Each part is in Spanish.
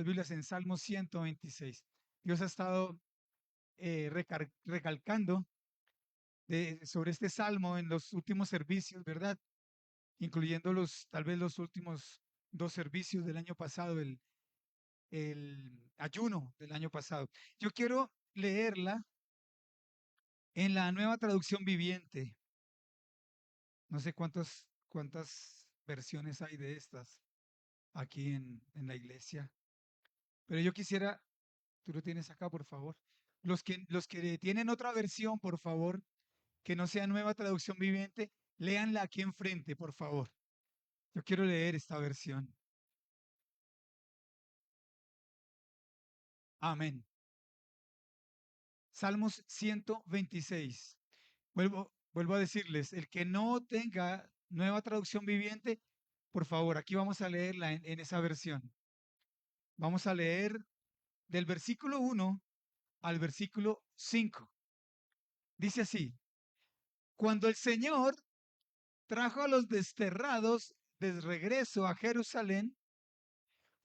nuestras Biblias en Salmo 126. Dios ha estado recalcando sobre este salmo en los últimos servicios, ¿verdad? Incluyendo tal vez los últimos dos servicios del año pasado, el ayuno del año pasado. Yo quiero leerla en la Nueva Traducción Viviente. No sé cuántas versiones hay de estas aquí en la iglesia, pero yo quisiera, tú lo tienes acá, por favor. Los que tienen otra versión, por favor, que no sea Nueva Traducción Viviente, léanla aquí enfrente, por favor. Yo quiero leer esta versión. Amén. Salmos 126. Vuelvo a decirles, el que no tenga Nueva Traducción Viviente, por favor, aquí vamos a leerla en esa versión. Vamos a leer del versículo 1 al versículo 5. Dice así: cuando el Señor trajo a los desterrados de regreso a Jerusalén,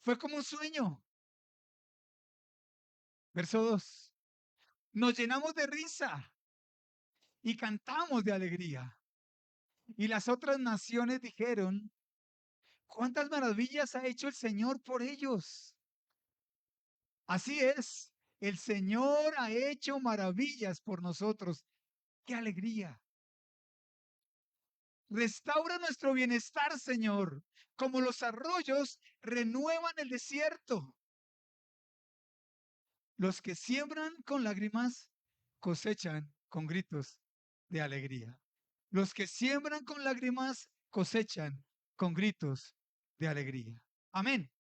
fue como un sueño. Verso 2. Nos llenamos de risa y cantamos de alegría. Y las otras naciones dijeron: ¿cuántas maravillas ha hecho el Señor por ellos? Así es, el Señor ha hecho maravillas por nosotros. ¡Qué alegría! Restaura nuestro bienestar, Señor, como los arroyos renuevan el desierto. Los que siembran con lágrimas cosechan con gritos de alegría. Los que siembran con lágrimas cosechan con gritos de alegría. Amén.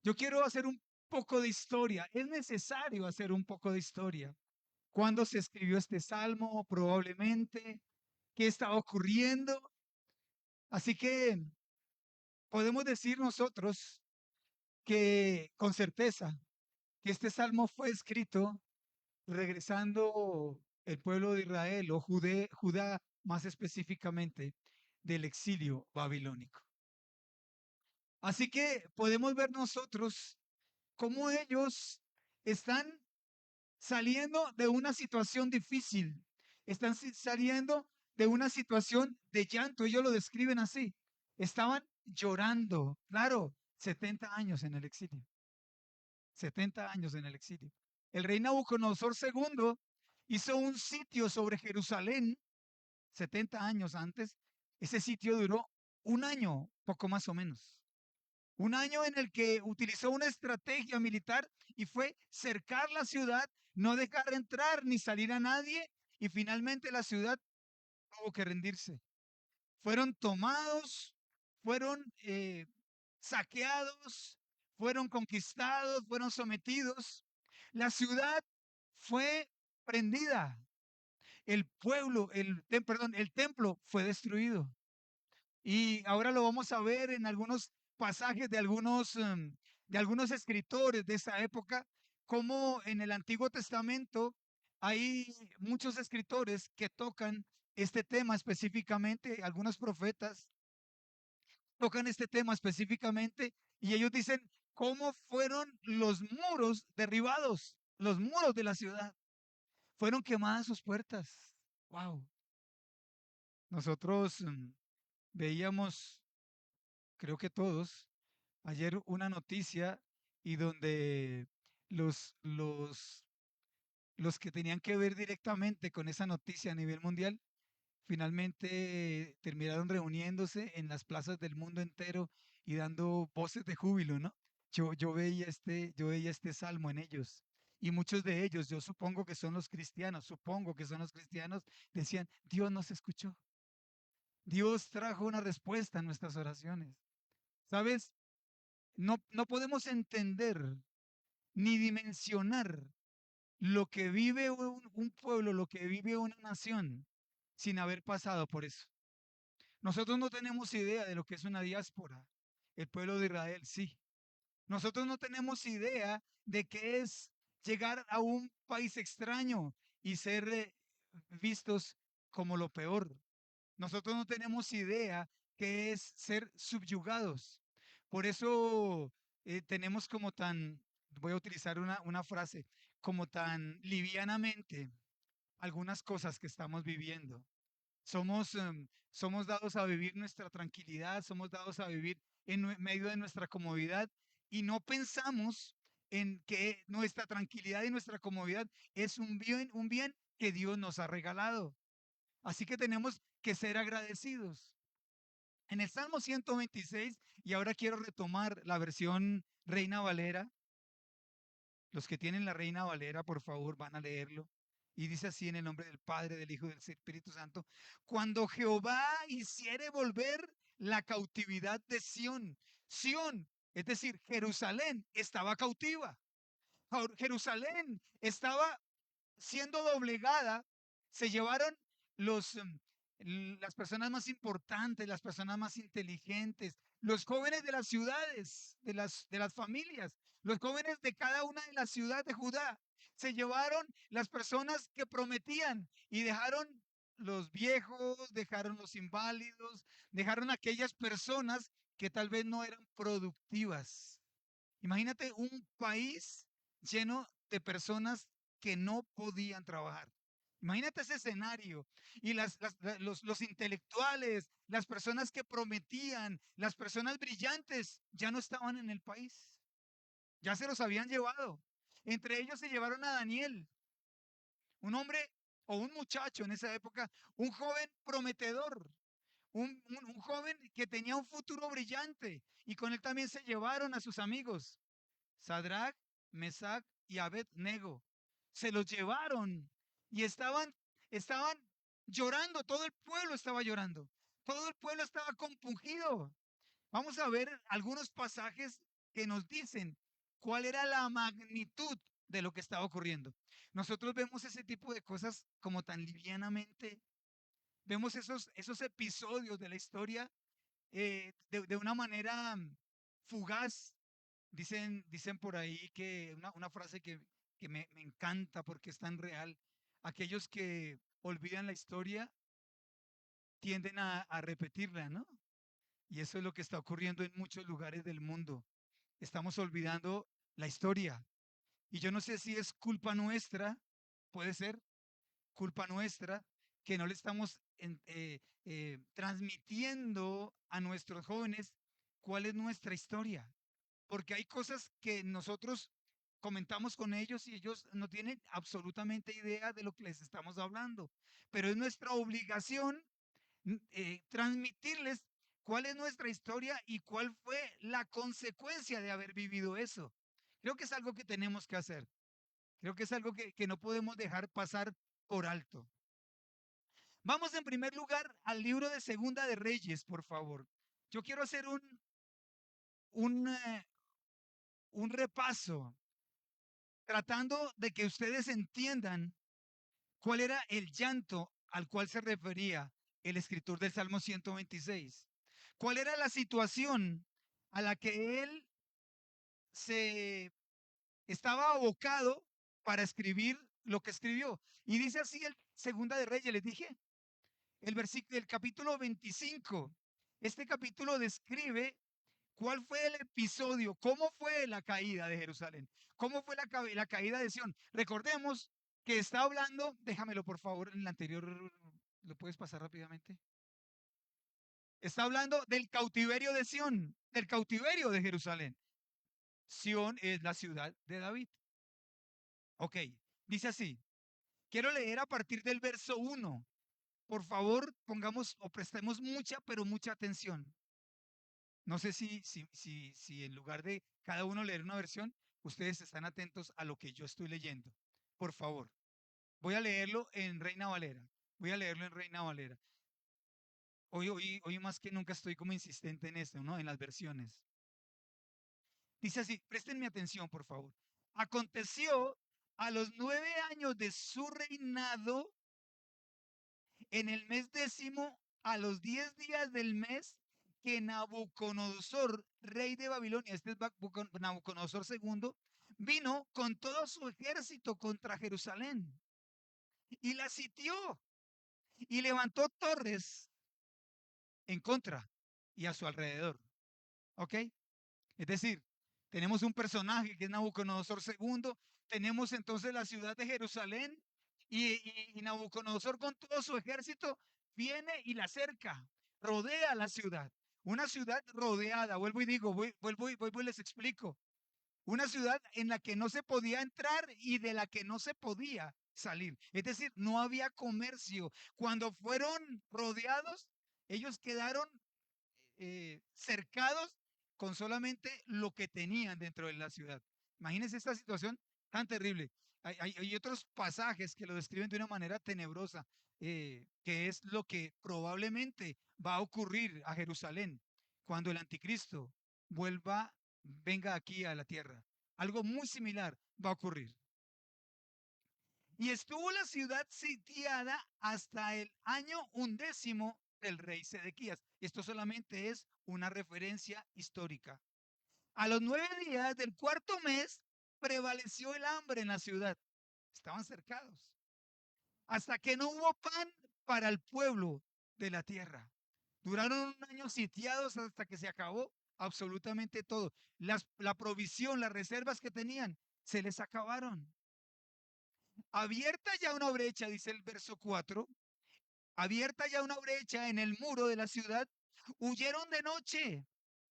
Yo quiero hacer un poco de historia. Es necesario hacer un poco de historia. ¿Cuándo se escribió este salmo? Probablemente. ¿Qué estaba ocurriendo? Así que podemos decir nosotros que con certeza que este salmo fue escrito regresando el pueblo de Israel o Judá más específicamente del exilio babilónico. Así que podemos ver nosotros cómo ellos están saliendo de una situación difícil, están saliendo de una situación de llanto. Ellos lo describen así. Estaban llorando, claro, 70 años en el exilio, 70 años en el exilio. El rey Nabucodonosor II hizo un sitio sobre Jerusalén 70 años antes. Ese sitio duró un año, poco más o menos. Un año en el que utilizó una estrategia militar y fue cercar la ciudad, no dejar entrar ni salir a nadie, y finalmente la ciudad tuvo que rendirse. Fueron tomados, fueron saqueados, fueron conquistados, fueron sometidos. La ciudad fue prendida. El pueblo, perdón, el templo fue destruido. Y ahora lo vamos a ver en algunos pasajes de algunos escritores de esa época, como en el Antiguo Testamento hay muchos escritores que tocan este tema específicamente, algunos profetas tocan este tema específicamente y ellos dicen cómo fueron los muros derribados, los muros de la ciudad, fueron quemadas sus puertas. Wow. Nosotros veíamos, creo que todos, ayer una noticia y donde los, los, los que tenían que ver directamente con esa noticia a nivel mundial, finalmente terminaron reuniéndose en las plazas del mundo entero y dando voces de júbilo, ¿no? Yo veía este salmo en ellos. Y muchos de ellos, yo supongo que son los cristianos, supongo que son los cristianos, decían: Dios nos escuchó. Dios trajo una respuesta a nuestras oraciones. ¿Sabes? No podemos entender ni dimensionar lo que vive un pueblo, lo que vive una nación sin haber pasado por eso. Nosotros no tenemos idea de lo que es una diáspora. El pueblo de Israel sí. Nosotros no tenemos idea de qué es llegar a un país extraño y ser vistos como lo peor. Nosotros no tenemos idea qué es ser subyugados. Por eso tenemos como tan, voy a utilizar una frase, como tan livianamente algunas cosas que estamos viviendo. Somos dados a vivir nuestra tranquilidad, somos dados a vivir en medio de nuestra comodidad y no pensamos en que nuestra tranquilidad y nuestra comodidad es un bien que Dios nos ha regalado. Así que tenemos que ser agradecidos. En el Salmo 126, y ahora quiero retomar la versión Reina Valera. Los que tienen la Reina Valera, por favor, van a leerlo. Y dice así en el nombre del Padre, del Hijo y del Espíritu Santo: cuando Jehová hiciere volver la cautividad de Sión. Sión, es decir, Jerusalén estaba cautiva. Jerusalén estaba siendo doblegada. Se llevaron los, las personas más importantes, las personas más inteligentes, los jóvenes de las ciudades, de las familias, los jóvenes de cada una de las ciudades de Judá. Se llevaron las personas que prometían y dejaron los viejos, dejaron los inválidos, dejaron aquellas personas que tal vez no eran productivas. Imagínate un país lleno de personas que no podían trabajar. Imagínate ese escenario. Y los intelectuales, las personas que prometían, las personas brillantes, ya no estaban en el país. Ya se los habían llevado. Entre ellos se llevaron a Daniel, un hombre o un muchacho en esa época, un joven prometedor, un joven que tenía un futuro brillante. Y con él también se llevaron a sus amigos. Sadrach, Mesach y Abed-Nego. Se los llevaron y estaban llorando, todo el pueblo estaba llorando, todo el pueblo estaba compungido. Vamos a ver algunos pasajes que nos dicen cuál era la magnitud de lo que estaba ocurriendo. Nosotros vemos ese tipo de cosas como tan livianamente, vemos esos episodios de la historia de una manera fugaz. Dicen por ahí que una frase que me encanta porque es tan real. Aquellos que olvidan la historia tienden a repetirla, ¿no? Y eso es lo que está ocurriendo en muchos lugares del mundo. Estamos olvidando la historia. Y yo no sé si es culpa nuestra, puede ser culpa nuestra, que no le estamos transmitiendo a nuestros jóvenes cuál es nuestra historia, porque hay cosas que nosotros comentamos con ellos y ellos no tienen absolutamente idea de lo que les estamos hablando, pero es nuestra obligación transmitirles cuál es nuestra historia y cuál fue la consecuencia de haber vivido eso. Creo que es algo que tenemos que hacer, creo que es algo que no podemos dejar pasar por alto. Vamos en primer lugar al libro de Segunda de Reyes, por favor. Yo quiero hacer un, eh, un repaso tratando de que ustedes entiendan cuál era el llanto al cual se refería el escritor del Salmo 126. ¿Cuál era la situación a la que él se estaba abocado para escribir lo que escribió? Y dice así el Segunda de Reyes, les dije, el capítulo 25. Este capítulo describe cuál fue el episodio, cómo fue la caída de Jerusalén, cómo fue la caída de Sión. Recordemos que está hablando, déjamelo por favor, en el anterior, ¿lo puedes pasar rápidamente? Está hablando del cautiverio de Sión, del cautiverio de Jerusalén. Sión es la ciudad de David. Ok, dice así. Quiero leer a partir del verso 1. Por favor, pongamos o prestemos mucha, pero mucha atención. No sé si en lugar de cada uno leer una versión, ustedes están atentos a lo que yo estoy leyendo. Por favor, voy a leerlo en Reina Valera. Voy a leerlo en Reina Valera. Hoy más que nunca estoy como insistente en esto, ¿no? En las versiones. Dice así, préstenme atención, por favor. Aconteció a los 9 años de su reinado, en el mes décimo, a los 10 días del mes, que Nabucodonosor, rey de Babilonia, este es Nabucodonosor segundo, vino con todo su ejército contra Jerusalén y la sitió y levantó torres en contra y a su alrededor. ¿Ok? Es decir, Tenemos un personaje que es Nabucodonosor II, tenemos entonces la ciudad de Jerusalén y Nabucodonosor con todo su ejército viene y la cerca, rodea la ciudad. Una ciudad rodeada, vuelvo y digo, vuelvo y les explico. Una ciudad en la que no se podía entrar y de la que no se podía salir. Es decir, no había comercio. Cuando fueron rodeados, ellos quedaron cercados con solamente lo que tenían dentro de la ciudad. Imagínense esta situación tan terrible. Hay otros pasajes que lo describen de una manera tenebrosa, que es lo que probablemente va a ocurrir a Jerusalén cuando el anticristo venga aquí a la tierra. Algo muy similar va a ocurrir. Y estuvo la ciudad sitiada hasta el año 11 del rey Sedequías. Esto solamente es una referencia histórica. A los 9 días del cuarto mes prevaleció el hambre en la ciudad. Estaban cercados. Hasta que no hubo pan para el pueblo de la tierra. Duraron un año sitiados hasta que se acabó absolutamente todo. La provisión, las reservas que tenían, se les acabaron. Abierta ya una brecha, dice el verso 4, abierta ya una brecha en el muro de la ciudad, huyeron de noche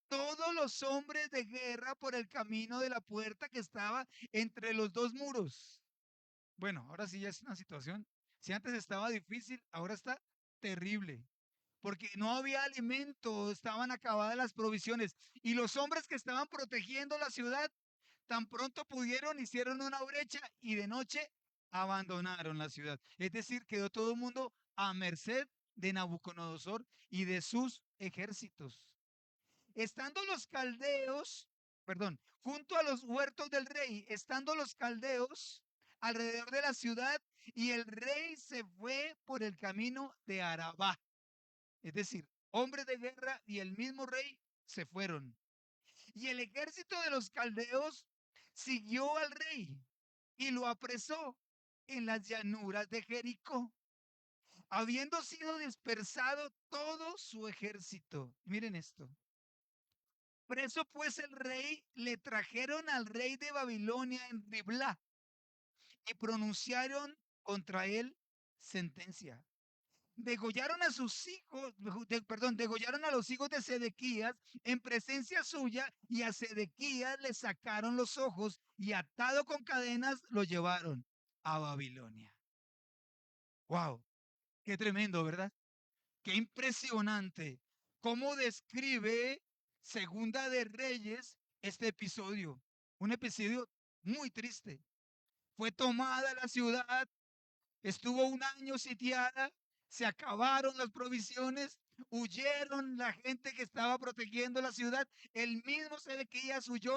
todos los hombres de guerra por el camino de la puerta que estaba entre los dos muros. Bueno, ahora sí ya es una situación. Si antes estaba difícil, ahora está terrible. Porque no había alimento, estaban acabadas las provisiones. Y los hombres que estaban protegiendo la ciudad, tan pronto pudieron, hicieron una brecha y de noche abandonaron la ciudad. Es decir, quedó todo el mundo a merced de Nabucodonosor y de sus ejércitos. Estando los caldeos, perdón, junto a los huertos del rey, estando los caldeos alrededor de la ciudad, y el rey se fue por el camino de Arabá. Es decir, hombres de guerra y el mismo rey se fueron. Y el ejército de los caldeos siguió al rey y lo apresó en las llanuras de Jericó, habiendo sido dispersado todo su ejército. Miren esto. Preso pues el rey, le trajeron al rey de Babilonia en Ribla y pronunciaron contra él sentencia. Degollaron a sus hijos, degollaron a los hijos de Sedequías en presencia suya y a Sedequías le sacaron los ojos y atado con cadenas lo llevaron a Babilonia. ¡Wow! ¡Qué tremendo!, ¿verdad? ¡Qué impresionante! ¿Cómo describe Segunda de Reyes este episodio? Un episodio muy triste. Fue tomada la ciudad, estuvo un año sitiada, se acabaron las provisiones, huyeron la gente que estaba protegiendo la ciudad, el mismo Sedequías huyó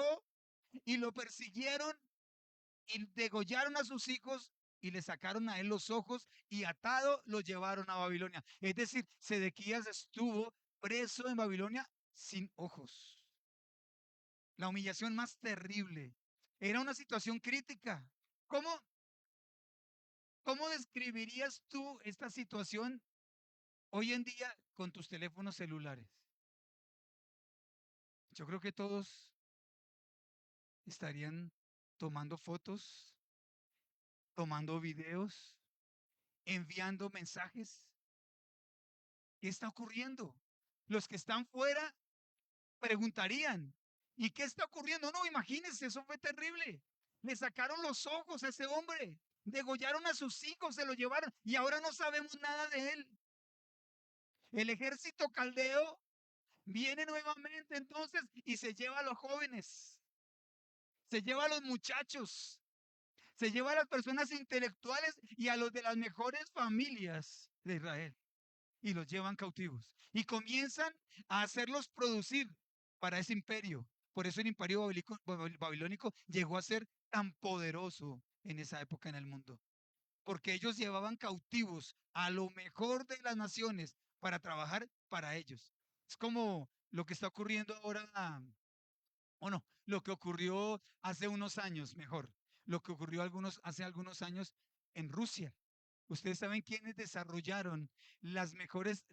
y lo persiguieron y degollaron a sus hijos y le sacaron a él los ojos y atado lo llevaron a Babilonia. Es decir, Sedequías estuvo preso en Babilonia sin ojos. La humillación más terrible. Era una situación crítica. ¿Cómo, cómo describirías tú esta situación hoy en día con tus teléfonos celulares? Yo creo que todos estarían tomando fotos, tomando videos, enviando mensajes. ¿Qué está ocurriendo? Los que están fuera preguntarían, ¿y qué está ocurriendo? No, imagínense, eso fue terrible. Le sacaron los ojos a ese hombre, degollaron a sus hijos, se lo llevaron y ahora no sabemos nada de él. El ejército caldeo viene nuevamente entonces y se lleva a los jóvenes, se lleva a los muchachos, se lleva a las personas intelectuales y a los de las mejores familias de Israel y los llevan cautivos y comienzan a hacerlos producir para ese imperio. Por eso el imperio babilónico llegó a ser tan poderoso en esa época en el mundo, porque ellos llevaban cautivos a lo mejor de las naciones para trabajar para ellos. Es como lo que está ocurriendo ahora, o no, lo que ocurrió hace unos años, mejor, lo que ocurrió hace algunos años en Rusia. Ustedes saben quiénes desarrollaron las mejores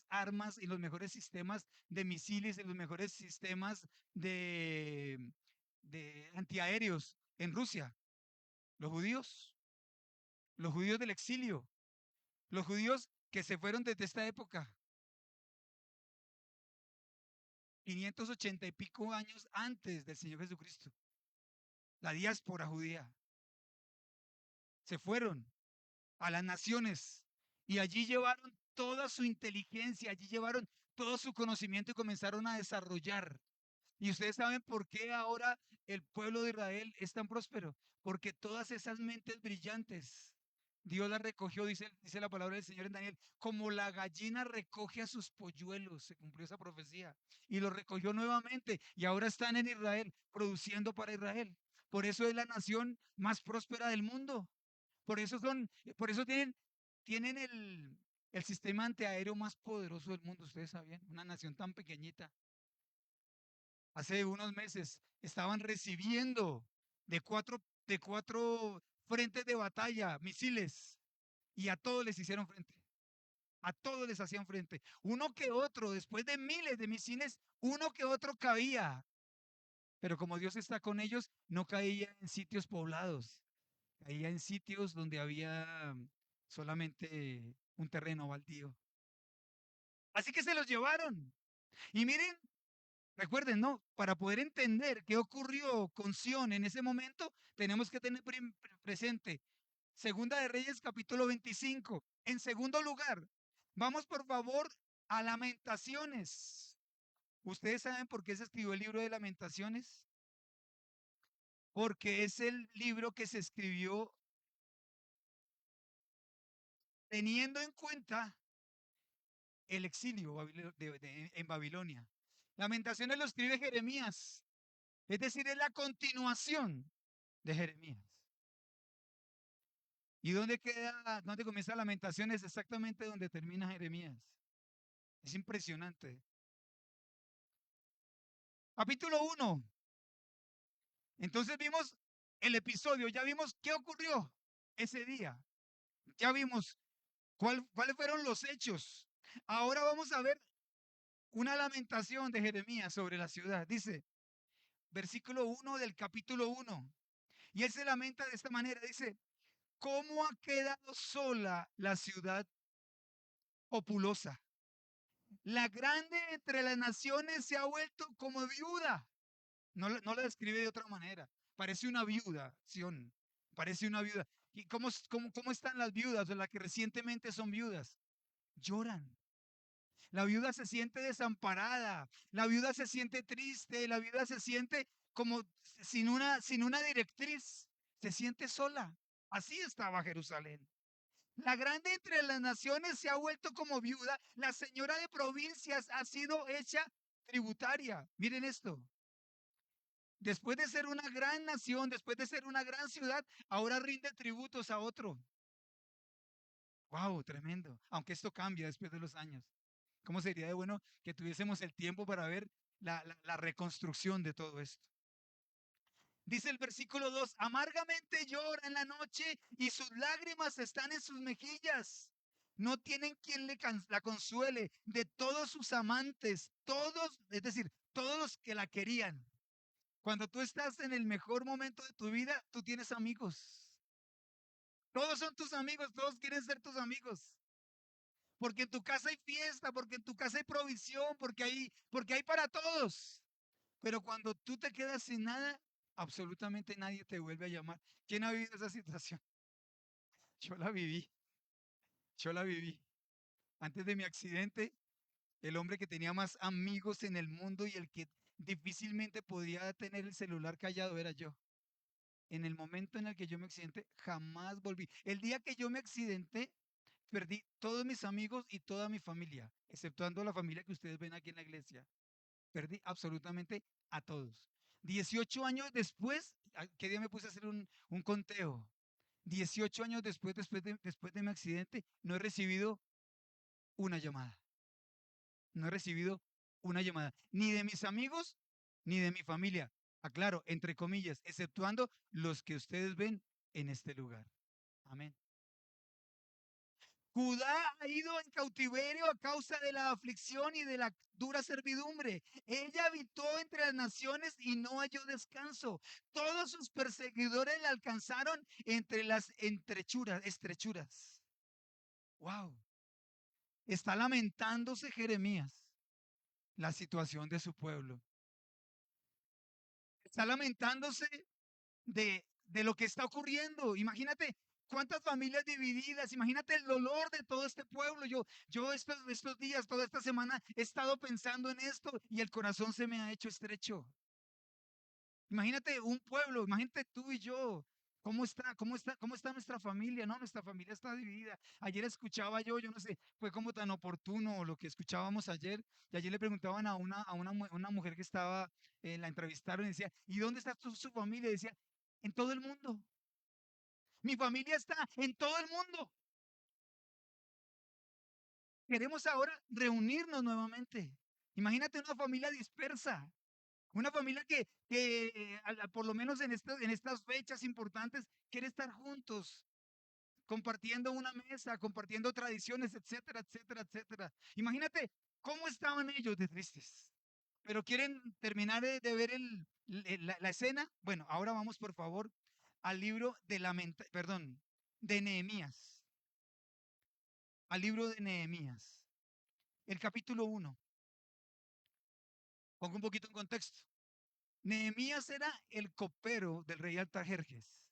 armas y los mejores sistemas de misiles y los mejores sistemas de de antiaéreos en Rusia. Los judíos, los judíos del exilio, los judíos que se fueron desde esta época, 580 y pico años antes del Señor Jesucristo. La diáspora judía se fueron a las naciones y allí llevaron toda su inteligencia, allí llevaron todo su conocimiento y comenzaron a desarrollar. Y ustedes saben por qué ahora el pueblo de Israel es tan próspero, porque todas esas mentes brillantes, Dios las recogió, dice la palabra del Señor en Daniel, como la gallina recoge a sus polluelos, se cumplió esa profecía, y los recogió nuevamente, y ahora están en Israel, produciendo para Israel. Por eso es la nación más próspera del mundo. Por eso por eso tienen el sistema antiaéreo más poderoso del mundo, ustedes sabían, una nación tan pequeñita. Hace unos meses estaban recibiendo de cuatro frentes de batalla, misiles, y a todos les hicieron frente. A todos les hacían frente. Uno que otro, después de miles de misiles, uno que otro caía. Pero como Dios está con ellos, no caía en sitios poblados, caía en sitios donde había solamente un terreno baldío. Así que se los llevaron. Y miren, recuerden, ¿no? Para poder entender qué ocurrió con Sión en ese momento, tenemos que tener presente Segunda de Reyes capítulo 25. En segundo lugar, vamos por favor a Lamentaciones. ¿Ustedes saben por qué se escribió el libro de Lamentaciones? Porque es el libro que se escribió teniendo en cuenta el exilio en Babilonia. Lamentaciones lo escribe Jeremías, es decir, es la continuación de Jeremías. ¿Y dónde queda, dónde comienza Lamentaciones? Exactamente donde termina Jeremías. Es impresionante. Capítulo 1. Entonces vimos el episodio, ya vimos qué ocurrió ese día. Ya vimos cuáles fueron los hechos. Ahora vamos a ver una lamentación de Jeremías sobre la ciudad. Dice, versículo 1 del capítulo 1. Y él se lamenta de esta manera. Dice, ¿cómo ha quedado sola la ciudad populosa? La grande entre las naciones se ha vuelto como viuda. No la describe de otra manera. Parece una viuda, Sión. Parece una viuda. ¿Y cómo están las viudas o las que recientemente son viudas? Lloran. La viuda se siente desamparada. La viuda se siente triste. La viuda se siente como sin una directriz. Se siente sola. Así estaba Jerusalén. La grande entre las naciones se ha vuelto como viuda. La señora de provincias ha sido hecha tributaria. Miren esto. Después de ser una gran nación, después de ser una gran ciudad, ahora rinde tributos a otro. Wow, tremendo. Aunque esto cambia después de los años. ¿Cómo sería de bueno que tuviésemos el tiempo para ver la reconstrucción de todo esto? Dice el versículo 2, amargamente llora en la noche y sus lágrimas están en sus mejillas. No tienen quien la consuele de todos sus amantes, todos, es decir, todos los que la querían. Cuando tú estás en el mejor momento de tu vida, tú tienes amigos. Todos son tus amigos, todos quieren ser tus amigos. Porque en tu casa hay fiesta, porque en tu casa hay provisión, porque hay para todos. Pero cuando tú te quedas sin nada, absolutamente nadie te vuelve a llamar. ¿Quién ha vivido esa situación? Yo la viví, yo la viví. Antes de mi accidente, el hombre que tenía más amigos en el mundo y el que difícilmente podía tener el celular callado era yo. En el momento en el que yo me accidenté, jamás volví. El día que yo me accidenté, perdí todos mis amigos y toda mi familia, exceptuando la familia que ustedes ven aquí en la iglesia. Perdí absolutamente a todos. 18 años después, ¿qué día me puse a hacer un conteo? 18 años después de mi accidente, no he recibido una llamada. No he recibido una llamada, ni de mis amigos, ni de mi familia. Aclaro, entre comillas, exceptuando los que ustedes ven en este lugar. Amén. Judá ha ido en cautiverio a causa de la aflicción y de la dura servidumbre. Ella habitó entre las naciones y no halló descanso. Todos sus perseguidores la alcanzaron entre las estrechuras. Wow. Está lamentándose Jeremías la situación de su pueblo. Está lamentándose de lo que está ocurriendo. Imagínate cuántas familias divididas, imagínate el dolor de todo este pueblo. Yo estos días, toda esta semana, he estado pensando en esto y el corazón se me ha hecho estrecho. Imagínate un pueblo, imagínate tú y yo. ¿Cómo está nuestra familia? No, nuestra familia está dividida. Ayer escuchaba yo no sé, fue como tan oportuno lo que escuchábamos ayer. Y ayer le preguntaban una mujer que estaba, la entrevistaron y decía, ¿y dónde está su familia? Y decía, en todo el mundo. Mi familia está en todo el mundo. Queremos ahora reunirnos nuevamente. Imagínate una familia dispersa, una familia que por lo menos en estas fechas importantes quiere estar juntos, compartiendo una mesa, compartiendo tradiciones, etcétera, etcétera, etcétera. Imagínate cómo estaban ellos de tristes. Pero quieren terminar de ver la escena. Bueno, ahora vamos por favor al libro de Nehemías, al libro de Nehemías, el capítulo 1. Pongo un poquito en contexto. Nehemías era el copero del rey Artajerjes.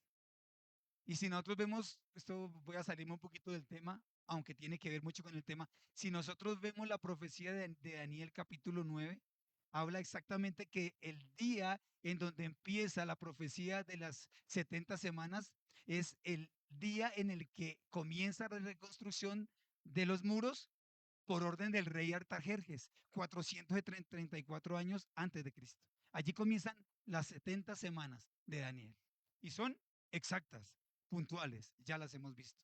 Y si nosotros vemos, esto voy a salirme un poquito del tema, aunque tiene que ver mucho con el tema, si nosotros vemos la profecía de Daniel capítulo 9, habla exactamente que el día en donde empieza la profecía de las 70 semanas es el día en el que comienza la reconstrucción de los muros por orden del rey Artajerjes, 434 años antes de Cristo. Allí comienzan las 70 semanas de Daniel. Y son exactas, puntuales, ya las hemos visto.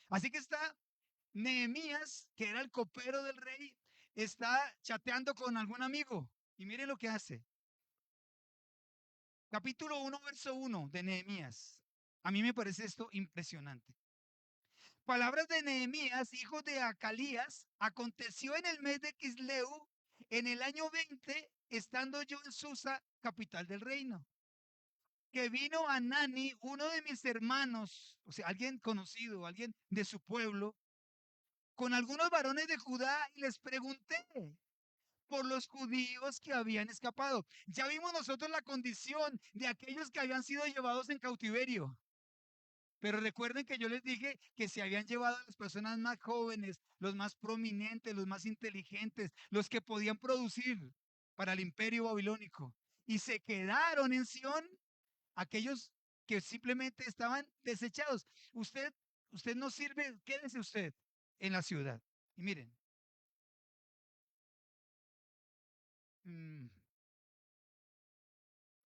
Así que está Nehemías, que era el copero del rey, está chateando con algún amigo. Y mire lo que hace. Capítulo 1, verso 1 de Nehemías. A mí me parece esto impresionante. Palabras de Nehemías, hijo de Acalías, aconteció en el mes de Quisleu, en el año 20, estando yo en Susa, capital del reino, que vino Anani, uno de mis hermanos, o sea, alguien conocido, alguien de su pueblo, con algunos varones de Judá y les pregunté por los judíos que habían escapado. Ya vimos nosotros la condición de aquellos que habían sido llevados en cautiverio. Pero recuerden que yo les dije que se habían llevado a las personas más jóvenes, los más prominentes, los más inteligentes, los que podían producir para el imperio babilónico. Y se quedaron en Sión aquellos que simplemente estaban desechados. Usted no sirve, quédese usted en la ciudad. Y miren, mm,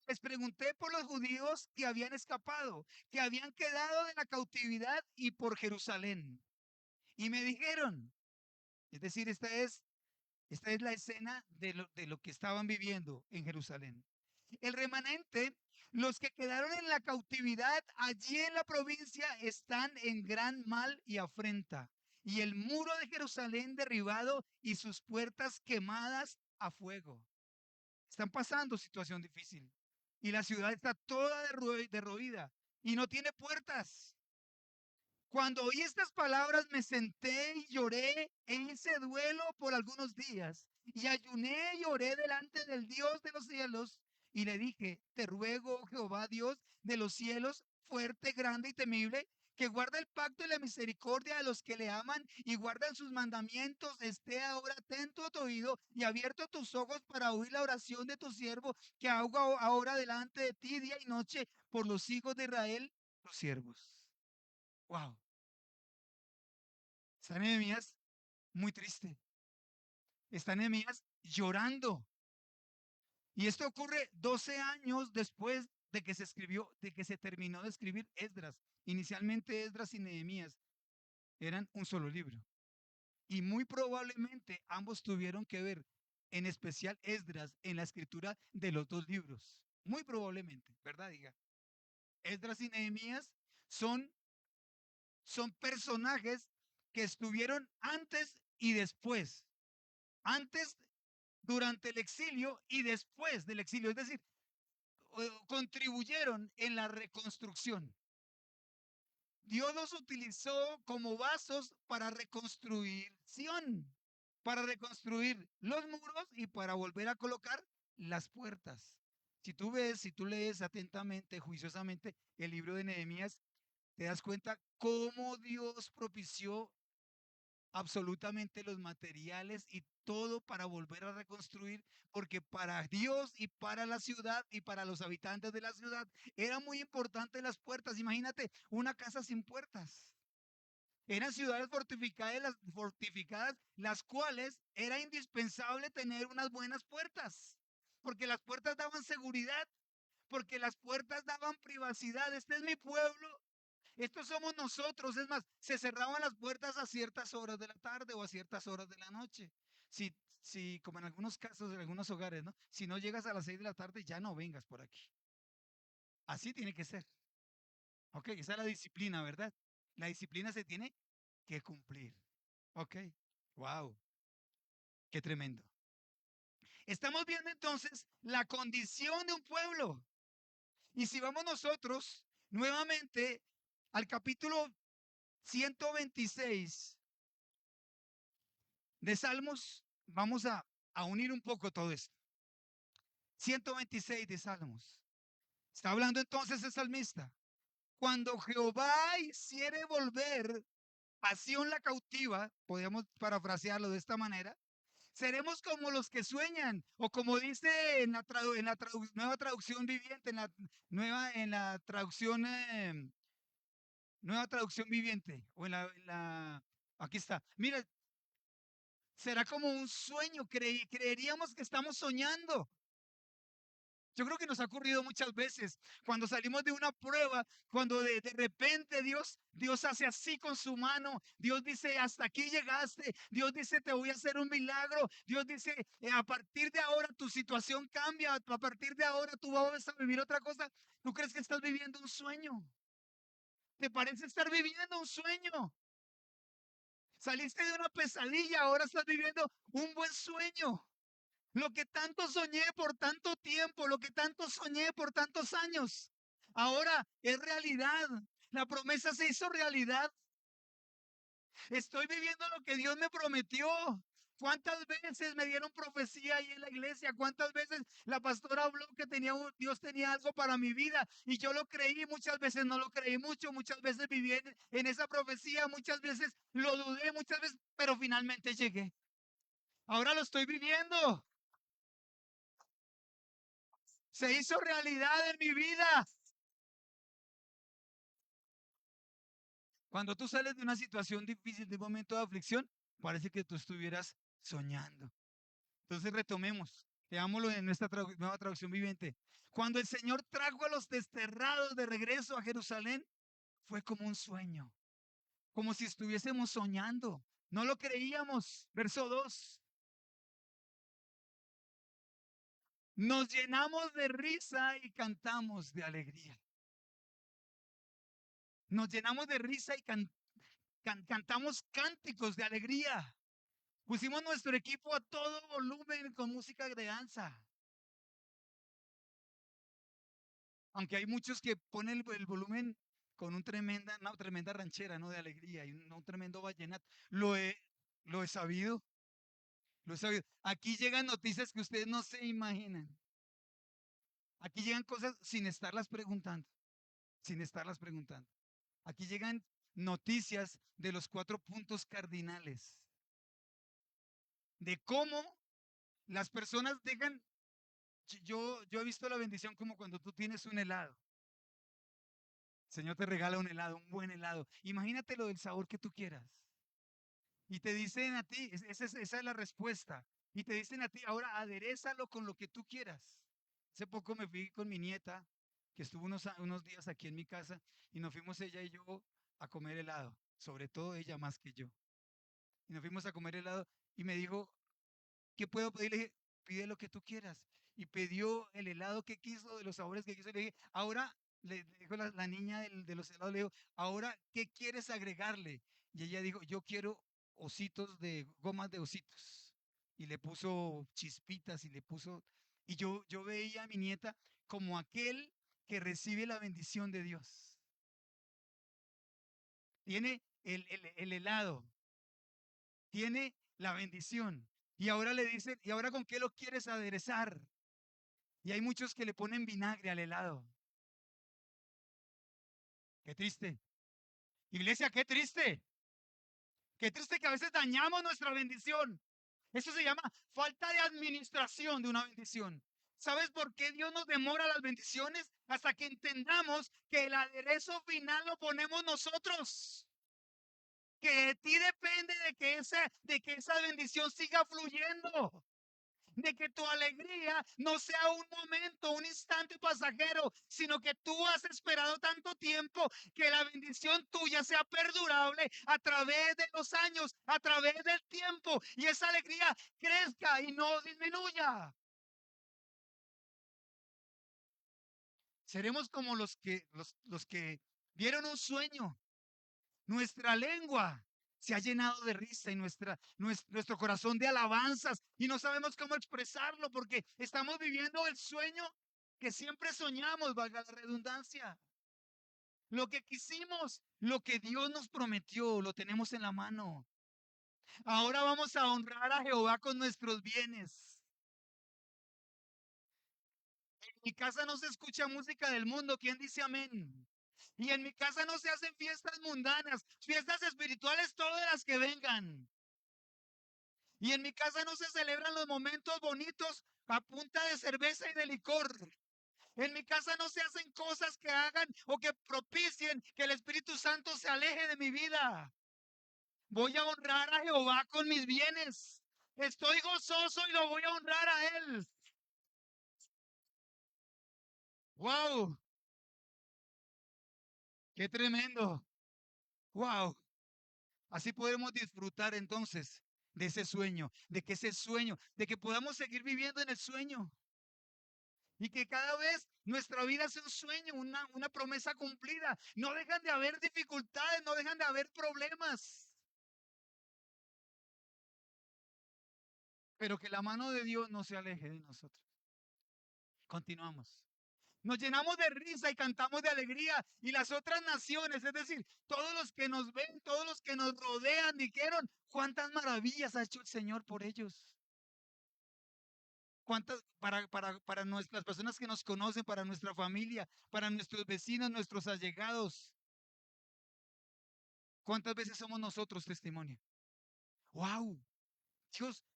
les pregunté por los judíos que habían escapado, que habían quedado de la cautividad y por Jerusalén. Y me dijeron, es decir, esta es la escena de lo que estaban viviendo en Jerusalén. El remanente, los que quedaron en la cautividad allí en la provincia, están en gran mal y afrenta. Y el muro de Jerusalén derribado y sus puertas quemadas a fuego. Están pasando situación difícil. Y la ciudad está toda derruida y no tiene puertas. Cuando oí estas palabras me senté y lloré e hice duelo por algunos días y ayuné y oré delante del Dios de los cielos y le dije, te ruego, oh Jehová Dios de los cielos, fuerte, grande y temible, que guarda el pacto y la misericordia de los que le aman y guardan sus mandamientos, esté ahora atento a tu oído y abierto tus ojos para oír la oración de tu siervo que hago ahora delante de ti día y noche por los hijos de Israel, tus siervos. Wow. Está Nehemías muy triste. Está Nehemías llorando. Y esto ocurre 12 años después de que se escribió, de que se terminó de escribir Esdras. Inicialmente Esdras y Nehemías eran un solo libro. Y muy probablemente ambos tuvieron que ver, en especial Esdras, en la escritura de los dos libros. Muy probablemente, ¿verdad? Diga. Esdras y Nehemías son, son personajes que estuvieron antes y después. Antes, durante el exilio y después del exilio. Es decir, contribuyeron en la reconstrucción. Dios los utilizó como vasos para reconstruir Sión, para reconstruir los muros y para volver a colocar las puertas. Si tú ves, si tú lees atentamente, juiciosamente el libro de Nehemías, te das cuenta cómo Dios propició absolutamente los materiales y todo para volver a reconstruir, porque para Dios y para la ciudad y para los habitantes de la ciudad era muy importante las puertas. Imagínate una casa sin puertas. Eran ciudades fortificadas, las cuales era indispensable tener unas buenas puertas, porque las puertas daban seguridad, porque las puertas daban privacidad. Este es mi pueblo, estos somos nosotros. Es más, se cerraban las puertas a ciertas horas de la tarde o a ciertas horas de la noche. Si, si como en algunos casos, en algunos hogares, ¿no? Si no llegas a las 6 de la tarde, ya no vengas por aquí. Así tiene que ser. Ok, esa es la disciplina, ¿verdad? La disciplina se tiene que cumplir. Ok, wow, qué tremendo. Estamos viendo entonces la condición de un pueblo. Y si vamos nosotros nuevamente al capítulo 126 de Salmos, vamos a unir un poco todo esto. 126 de Salmos. Está hablando entonces el salmista. Cuando Jehová hiciere volver a Sión la cautiva, podemos parafrasearlo de esta manera, seremos como los que sueñan, o como dice en la, nueva traducción viviente, en la traducción, nueva traducción viviente, o aquí está. Mira, será como un sueño, creeríamos que estamos soñando. Yo creo que nos ha ocurrido muchas veces cuando salimos de una prueba, cuando de repente Dios hace así con su mano. Dios dice, hasta aquí llegaste. Dios dice, te voy a hacer un milagro. Dios dice, a partir de ahora tu situación cambia. A partir de ahora tú vas a vivir otra cosa. ¿Tú crees que estás viviendo un sueño? ¿Te parece estar viviendo un sueño? Saliste de una pesadilla, ahora estás viviendo un buen sueño. Lo que tanto soñé por tanto tiempo, lo que tanto soñé por tantos años, ahora es realidad. La promesa se hizo realidad. Estoy viviendo lo que Dios me prometió. ¿Cuántas veces me dieron profecía ahí en la iglesia? ¿Cuántas veces la pastora habló que Dios tenía algo para mi vida? Y yo lo creí, muchas veces no lo creí mucho, muchas veces viví en esa profecía, muchas veces lo dudé, muchas veces, pero finalmente llegué. Ahora lo estoy viviendo. Se hizo realidad en mi vida. Cuando tú sales de una situación difícil, de un momento de aflicción, parece que tú estuvieras soñando. Entonces retomemos, leámoslo en nuestra nueva traducción viviente. Cuando el Señor trajo a los desterrados de regreso a Jerusalén, fue como un sueño, como si estuviésemos soñando. No lo creíamos. Verso 2. Nos llenamos de risa y cantamos de alegría. Nos llenamos de risa y cantamos cánticos de alegría. Pusimos nuestro equipo a todo volumen con música de danza. Aunque hay muchos que ponen el volumen con una tremenda ranchera, ¿no? De alegría y un tremendo vallenato. Lo he sabido, lo he sabido. Aquí llegan noticias que ustedes no se imaginan. Aquí llegan cosas sin estarlas preguntando, sin estarlas preguntando. Aquí llegan noticias de los 4 puntos cardinales, de cómo las personas dejan. Yo he visto la bendición como cuando tú tienes un helado. El Señor te regala un helado, un buen helado. Imagínate lo del sabor que tú quieras. Y te dicen a ti, esa es la respuesta. Y te dicen a ti, ahora aderézalo con lo que tú quieras. Hace poco me fui con mi nieta, que estuvo unos días aquí en mi casa, y nos fuimos ella y yo a comer helado. Sobre todo ella más que yo. Y nos fuimos a comer helado y me dijo, ¿qué puedo pedir? Le dije, pide lo que tú quieras. Y pidió el helado que quiso, de los sabores que quiso. Y le dije, ahora le dijo la niña de los helados, le dijo, ahora, ¿qué quieres agregarle? Y ella dijo, yo quiero ositos de, gomas de ositos. Y le puso chispitas y le puso, y yo veía a mi nieta como aquel que recibe la bendición de Dios. Tiene el helado, tiene la bendición. Y ahora le dicen, ¿y ahora con qué lo quieres aderezar? Y hay muchos que le ponen vinagre al helado. Qué triste. Iglesia, qué triste. Qué triste que a veces dañamos nuestra bendición. Eso se llama falta de administración de una bendición. ¿Sabes por qué Dios nos demora las bendiciones? Hasta que entendamos que el aderezo final lo ponemos nosotros. Que de ti depende de que esa bendición siga fluyendo. De que tu alegría no sea un momento, un instante pasajero, sino que tú has esperado tanto tiempo que la bendición tuya sea perdurable a través de los años, a través del tiempo, y esa alegría crezca y no disminuya. Seremos como los que vieron un sueño. Nuestra lengua se ha llenado de risa y nuestro corazón de alabanzas y no sabemos cómo expresarlo porque estamos viviendo el sueño que siempre soñamos, valga la redundancia. Lo que quisimos, lo que Dios nos prometió, lo tenemos en la mano. Ahora vamos a honrar a Jehová con nuestros bienes. En mi casa no se escucha música del mundo. ¿Quién dice amén? Y en mi casa no se hacen fiestas mundanas, fiestas espirituales todas las que vengan. Y en mi casa no se celebran los momentos bonitos a punta de cerveza y de licor. En mi casa no se hacen cosas que hagan o que propicien que el Espíritu Santo se aleje de mi vida. Voy a honrar a Jehová con mis bienes. Estoy gozoso y lo voy a honrar a Él. ¡Wow! ¡Qué tremendo! ¡Wow! Así podemos disfrutar entonces de ese sueño, de que ese sueño, de que podamos seguir viviendo en el sueño. Y que cada vez nuestra vida sea un sueño, una promesa cumplida. No dejan de haber dificultades, no dejan de haber problemas. Pero que la mano de Dios no se aleje de nosotros. Continuamos. Nos llenamos de risa y cantamos de alegría. Y las otras naciones, es decir, todos los que nos ven, todos los que nos rodean, dijeron, cuántas maravillas ha hecho el Señor por ellos. Cuántas, para nuestras personas que nos conocen, para nuestra familia, para nuestros vecinos, nuestros allegados. ¿Cuántas veces somos nosotros testimonio? ¡Wow!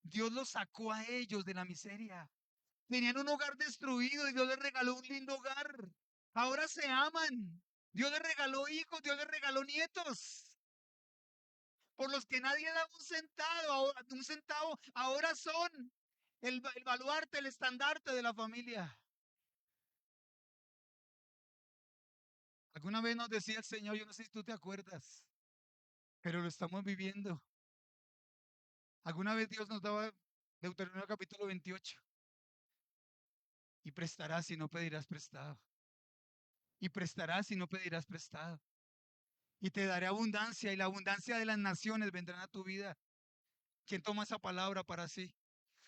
Dios los sacó a ellos de la miseria. Tenían un hogar destruido y Dios les regaló un lindo hogar. Ahora se aman. Dios les regaló hijos, Dios les regaló nietos. Por los que nadie da un centavo, ahora son el baluarte, el estandarte de la familia. Alguna vez nos decía el Señor, yo no sé si tú te acuerdas, pero lo estamos viviendo. Alguna vez Dios nos daba Deuteronomio capítulo 28. Y prestarás y no pedirás prestado. Y prestarás y no pedirás prestado. Y te daré abundancia y la abundancia de las naciones vendrán a tu vida. ¿Quién toma esa palabra para sí?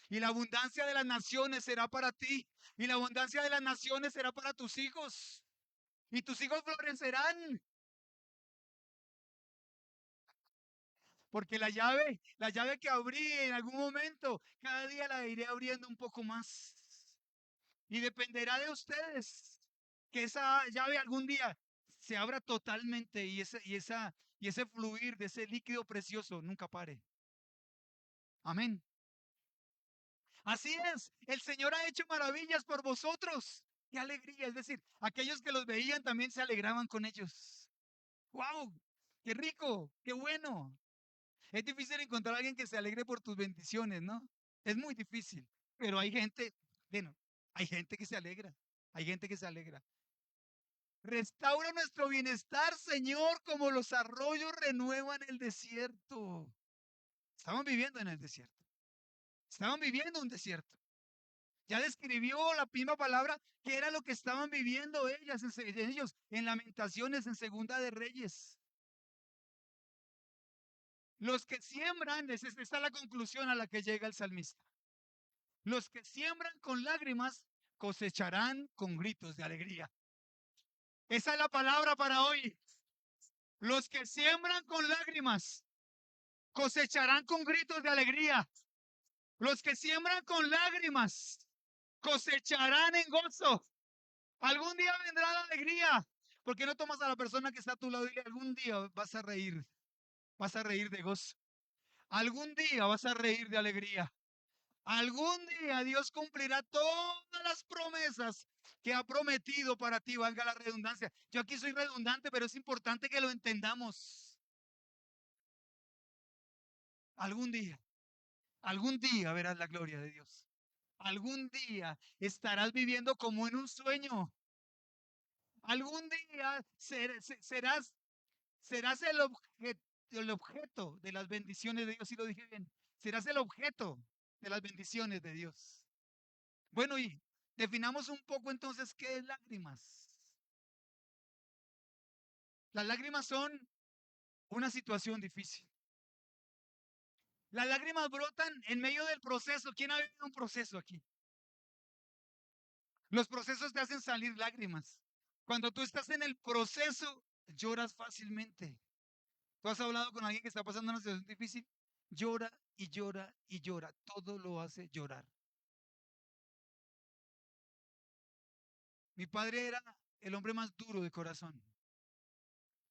Y la abundancia de las naciones será para ti. Y la abundancia de las naciones será para tus hijos. Y tus hijos florecerán. Porque la llave que abrí en algún momento, cada día la iré abriendo un poco más. Y dependerá de ustedes que esa llave algún día se abra totalmente y ese fluir de ese líquido precioso nunca pare. Amén. Así es, el Señor ha hecho maravillas por vosotros. Qué alegría, es decir, aquellos que los veían también se alegraban con ellos. ¡Wow! ¡Qué rico! ¡Qué bueno! Es difícil encontrar a alguien que se alegre por tus bendiciones, ¿no? Es muy difícil, pero hay gente, bueno, hay gente que se alegra, hay gente que se alegra. Restaura nuestro bienestar, Señor, como los arroyos renuevan el desierto. Estaban viviendo en el desierto. Estaban viviendo un desierto. Ya describió la misma palabra que era lo que estaban viviendo ellos en Lamentaciones, en Segunda de Reyes. Los que siembran, esta es la conclusión a la que llega el salmista. Los que siembran con lágrimas cosecharán con gritos de alegría. Esa es la palabra para hoy. Los que siembran con lágrimas cosecharán con gritos de alegría. Los que siembran con lágrimas cosecharán en gozo. Algún día vendrá la alegría. ¿Por qué no tomas a la persona que está a tu lado y dile, algún día vas a reír de gozo? Algún día vas a reír de alegría. Algún día Dios cumplirá todas las promesas que ha prometido para ti, valga la redundancia. Yo aquí soy redundante, pero es importante que lo entendamos. Algún día verás la gloria de Dios. Algún día estarás viviendo como en un sueño. Algún día serás el objeto de las bendiciones de Dios, si lo dije bien. Serás el objeto de las bendiciones de Dios. Bueno, y definamos un poco entonces qué es lágrimas. Las lágrimas son una situación difícil. Las lágrimas brotan en medio del proceso. ¿Quién ha vivido un proceso aquí? Los procesos te hacen salir lágrimas. Cuando tú estás en el proceso, lloras fácilmente. ¿Tú has hablado con alguien que está pasando una situación difícil? Llora y llora y llora. Todo lo hace llorar. Mi padre era el hombre más duro de corazón.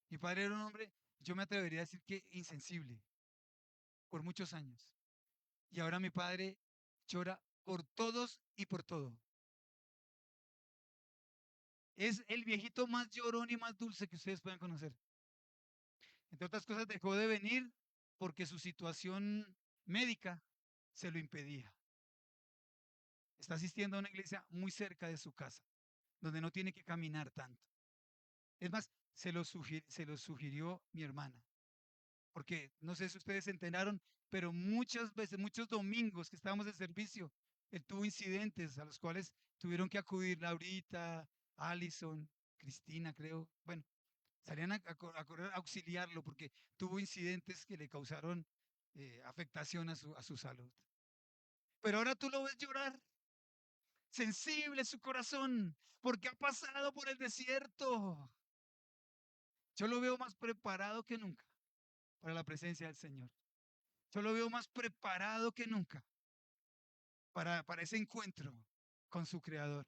Mi padre era un hombre, yo me atrevería a decir que insensible por muchos años. Y ahora mi padre llora por todos y por todo. Es el viejito más llorón y más dulce que ustedes puedan conocer. Entre otras cosas, dejó de venir porque su situación médica se lo impedía. Está asistiendo a una iglesia muy cerca de su casa, donde no tiene que caminar tanto. Es más, se lo sugirió mi hermana, porque no sé si ustedes se enteraron, pero muchas veces, muchos domingos que estábamos en servicio, él tuvo incidentes a los cuales tuvieron que acudir Laurita, Allison, Cristina, creo. Bueno, salían a correr a auxiliarlo porque tuvo incidentes que le causaron afectación a su salud. Pero ahora tú lo ves llorar, sensible su corazón, porque ha pasado por el desierto. Yo lo veo más preparado que nunca para la presencia del Señor. Yo lo veo más preparado que nunca para ese encuentro con su Creador.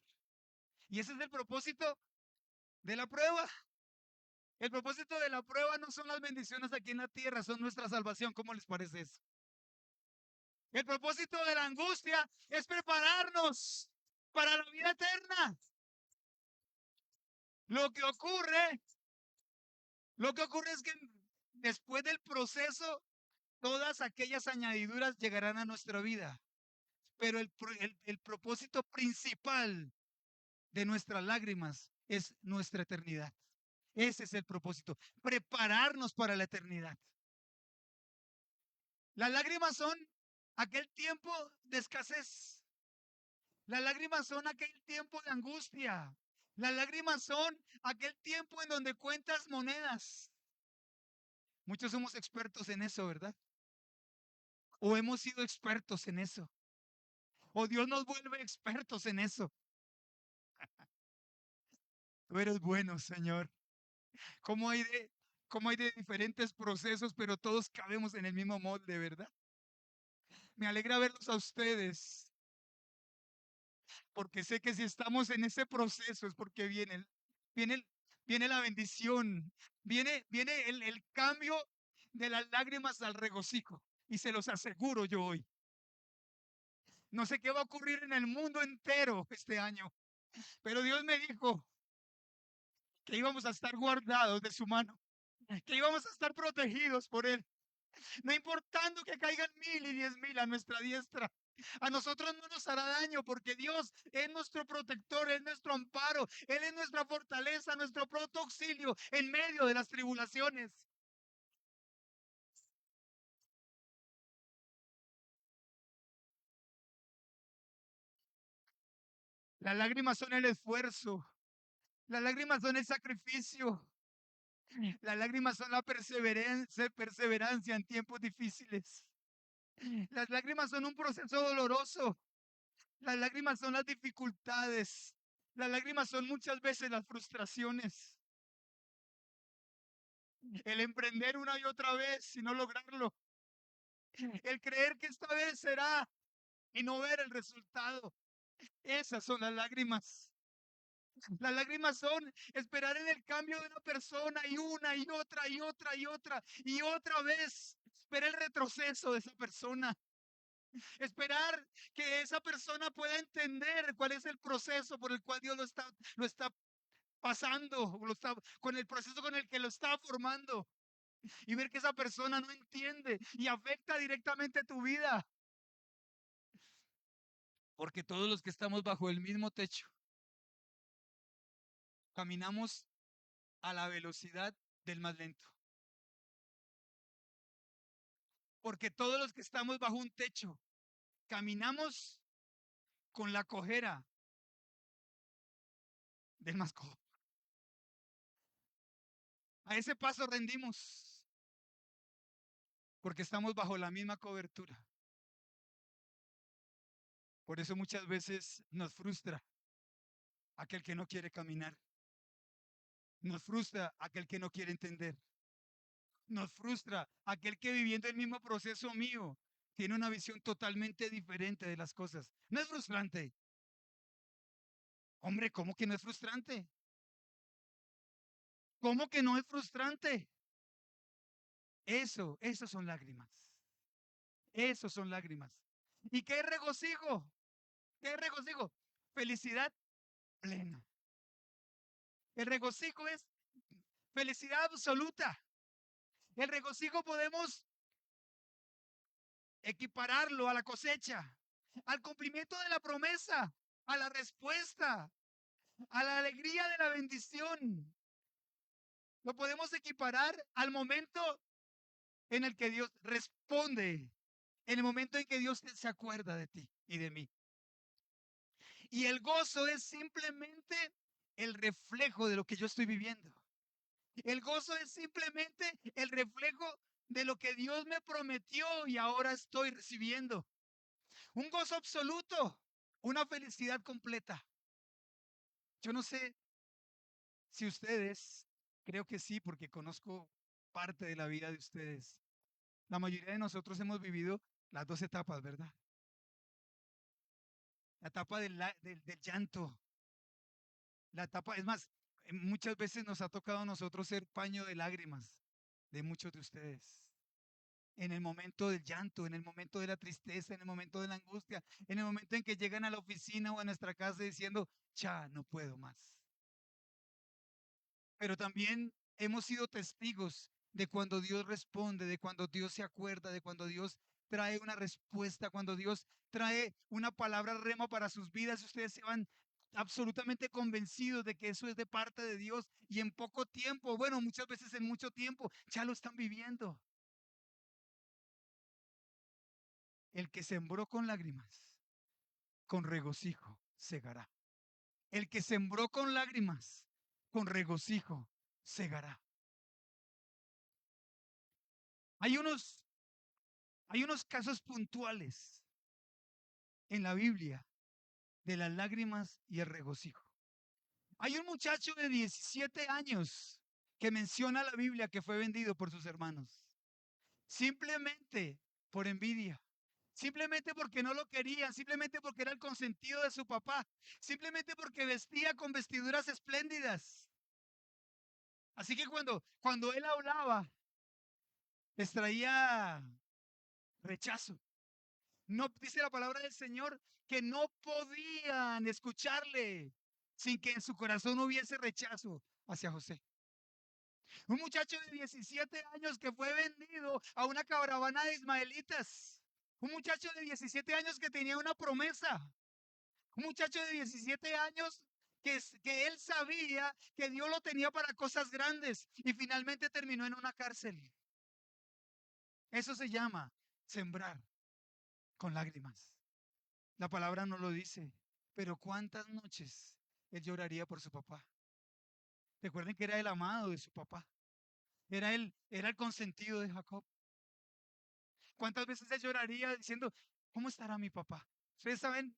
Y ese es el propósito de la prueba. El propósito de la prueba no son las bendiciones aquí en la tierra, son nuestra salvación. ¿Cómo les parece eso? El propósito de la angustia es prepararnos para la vida eterna. Lo que ocurre, lo que ocurre es que después del proceso, todas aquellas añadiduras llegarán a nuestra vida. Pero el propósito principal de nuestras lágrimas es nuestra eternidad. Ese es el propósito, prepararnos para la eternidad. Las lágrimas son aquel tiempo de escasez. Las lágrimas son aquel tiempo de angustia. Las lágrimas son aquel tiempo en donde cuentas monedas. Muchos somos expertos en eso, ¿verdad? O hemos sido expertos en eso. O Dios nos vuelve expertos en eso. Tú eres bueno, Señor. ¿Cómo hay de, cómo hay de diferentes procesos, pero todos cabemos en el mismo molde, ¿verdad? Me alegra verlos a ustedes, porque sé que si estamos en ese proceso es porque viene, viene la bendición, viene el cambio de las lágrimas al regocijo. Y se los aseguro yo hoy. No sé qué va a ocurrir en el mundo entero este año, pero Dios me dijo que íbamos a estar guardados de su mano, que íbamos a estar protegidos por Él. No importando que caigan 1000 y 10.000 a nuestra diestra, a nosotros no nos hará daño porque Dios es nuestro protector, es nuestro amparo, Él es nuestra fortaleza, nuestro pronto auxilio en medio de las tribulaciones. Las lágrimas son el esfuerzo. Las lágrimas son el sacrificio. Las lágrimas son la perseverancia en tiempos difíciles. Las lágrimas son un proceso doloroso. Las lágrimas son las dificultades. Las lágrimas son muchas veces las frustraciones. El emprender una y otra vez y no lograrlo. El creer que esta vez será y no ver el resultado. Esas son las lágrimas. Las lágrimas son esperar en el cambio de una persona y una y otra y otra y otra y otra vez. Ver el retroceso de esa persona. Esperar que esa persona pueda entender cuál es el proceso por el cual Dios lo está pasando, con el proceso con el que lo está formando. Y ver que esa persona no entiende y afecta directamente tu vida. Porque todos los que estamos bajo el mismo techo caminamos a la velocidad del más lento. Porque todos los que estamos bajo un techo caminamos con la cojera del más cojo. A ese paso rendimos porque estamos bajo la misma cobertura. Por eso muchas veces nos frustra aquel que no quiere caminar. Nos frustra aquel que no quiere entender. Nos frustra aquel que viviendo el mismo proceso mío tiene una visión totalmente diferente de las cosas. No es frustrante. Hombre, ¿cómo que no es frustrante? ¿Cómo que no es frustrante? Eso son lágrimas. Eso son lágrimas. ¿Y qué regocijo? ¿Qué regocijo? Felicidad plena. El regocijo es felicidad absoluta. El regocijo podemos equipararlo a la cosecha, al cumplimiento de la promesa, a la respuesta, a la alegría de la bendición. Lo podemos equiparar al momento en el que Dios responde, en el momento en que Dios se acuerda de ti y de mí. Y el gozo es simplemente el reflejo de lo que yo estoy viviendo. El gozo es simplemente el reflejo de lo que Dios me prometió y ahora estoy recibiendo. Un gozo absoluto, una felicidad completa. Yo no sé si ustedes, creo que sí, porque conozco parte de la vida de ustedes. La mayoría de nosotros hemos vivido las dos etapas, ¿verdad? La etapa del llanto, la etapa, es más, muchas veces nos ha tocado a nosotros ser paño de lágrimas de muchos de ustedes. En el momento del llanto, en el momento de la tristeza, en el momento de la angustia, en el momento en que llegan a la oficina o a nuestra casa diciendo, ya no puedo más. Pero también hemos sido testigos de cuando Dios responde, de cuando Dios se acuerda, de cuando Dios trae una respuesta, cuando Dios trae una palabra rema para sus vidas y ustedes se van absolutamente convencidos de que eso es de parte de Dios y en poco tiempo, bueno, muchas veces en mucho tiempo, ya lo están viviendo. El que sembró con lágrimas, con regocijo segará. El que sembró con lágrimas, con regocijo segará. Hay unos, hay unos casos puntuales en la Biblia de las lágrimas y el regocijo. Hay un muchacho de 17 años que menciona la Biblia que fue vendido por sus hermanos. Simplemente por envidia. Simplemente porque no lo querían, simplemente porque era el consentido de su papá, simplemente porque vestía con vestiduras espléndidas. Así que cuando él hablaba, les traía rechazo. No dice la palabra del Señor que no podían escucharle sin que en su corazón hubiese rechazo hacia José. Un muchacho de 17 años que fue vendido a una caravana de ismaelitas. Un muchacho de 17 años que tenía una promesa. Un muchacho de 17 años que él sabía que Dios lo tenía para cosas grandes y finalmente terminó en una cárcel. Eso se llama sembrar con lágrimas. La palabra no lo dice. Pero ¿cuántas noches él lloraría por su papá? Recuerden que era el amado de su papá. Era el consentido de Jacob. ¿Cuántas veces él lloraría diciendo, ¿cómo estará mi papá? Ustedes saben